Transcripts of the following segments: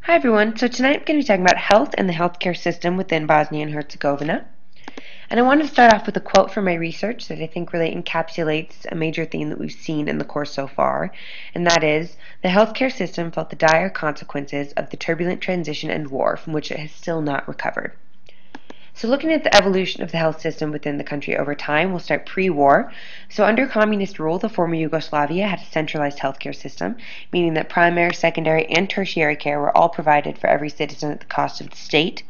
Hi everyone, so tonight I'm going to be talking about health and the healthcare system within Bosnia and Herzegovina. And I wanted to start off with a quote from my research that I think really encapsulates a major theme that we've seen in the course so far, and that is, the healthcare system felt the dire consequences of the turbulent transition and war from which it has still not recovered. So looking at the evolution of the health system within the country over time, we'll start pre-war. So under communist rule, the former Yugoslavia had a centralized healthcare system, meaning that primary, secondary, and tertiary care were all provided for every citizen at the cost of the state.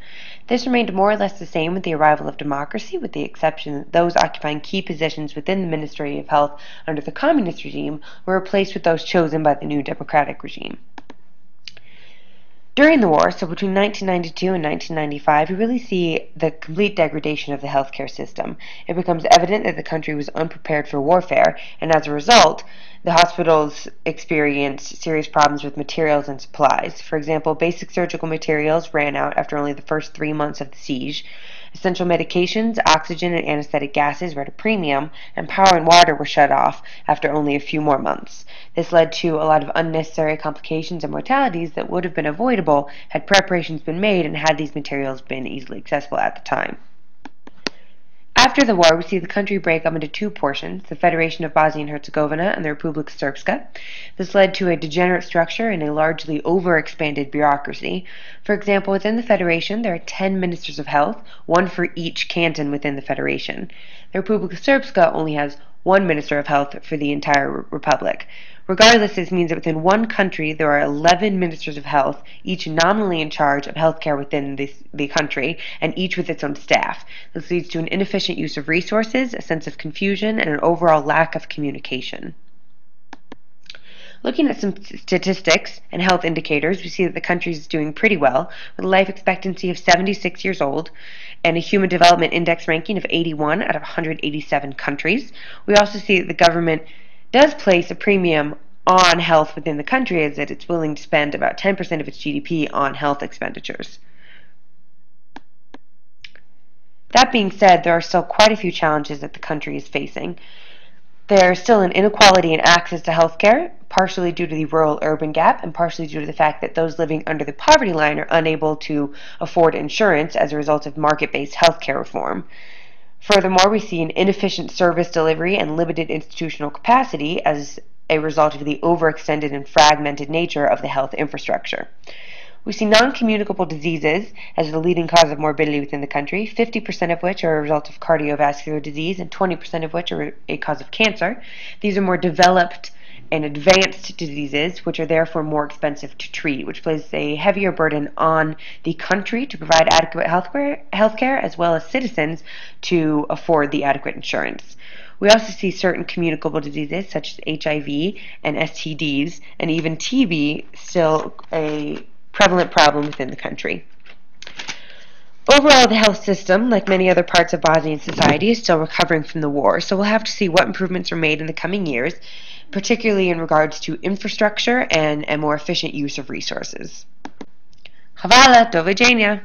This remained more or less the same with the arrival of democracy, with the exception that those occupying key positions within the Ministry of Health under the communist regime were replaced with those chosen by the new democratic regime. During the war, so between 1992 and 1995, we really see the complete degradation of the healthcare system. It becomes evident that the country was unprepared for warfare, and as a result, the hospitals experienced serious problems with materials and supplies. For example, basic surgical materials ran out after only the first 3 months of the siege. Essential medications, oxygen, and anesthetic gases were at a premium, and power and water were shut off after only a few more months. This led to a lot of unnecessary complications and mortalities that would have been avoidable had preparations been made and had these materials been easily accessible at the time. After the war, we see the country break up into two portions, the Federation of Bosnia and Herzegovina and the Republika Srpska. This led to a degenerate structure and a largely overexpanded bureaucracy. For example, within the Federation, there are 10 ministers of health, one for each canton within the Federation. The Republika Srpska only has one minister of health for the entire republic. Regardless, this means that within one country there are 11 ministers of health, each nominally in charge of healthcare within the country, and each with its own staff. This leads to an inefficient use of resources, a sense of confusion, and an overall lack of communication. Looking at some statistics and health indicators, we see that the country is doing pretty well, with a life expectancy of 76 years old and a Human Development Index ranking of 81 out of 187 countries. We also see that the government does place a premium on health within the country, as that it's willing to spend about 10% of its GDP on health expenditures. That being said, there are still quite a few challenges that the country is facing. There is still an inequality in access to healthcare, partially due to the rural-urban gap and partially due to the fact that those living under the poverty line are unable to afford insurance as a result of market-based healthcare reform. Furthermore, we see an inefficient service delivery and limited institutional capacity as a result of the overextended and fragmented nature of the health infrastructure. We see non-communicable diseases as the leading cause of morbidity within the country, 50% of which are a result of cardiovascular disease and 20% of which are a cause of cancer. These are more developed and advanced diseases, which are therefore more expensive to treat, which places a heavier burden on the country to provide adequate healthcare as well as citizens to afford the adequate insurance. We also see certain communicable diseases such as HIV and STDs and even TB still a prevalent problem within the country. Overall, the health system, like many other parts of Bosnian society, is still recovering from the war, so we'll have to see what improvements are made in the coming years, particularly in regards to infrastructure and a more efficient use of resources. Hvala, do viđenja!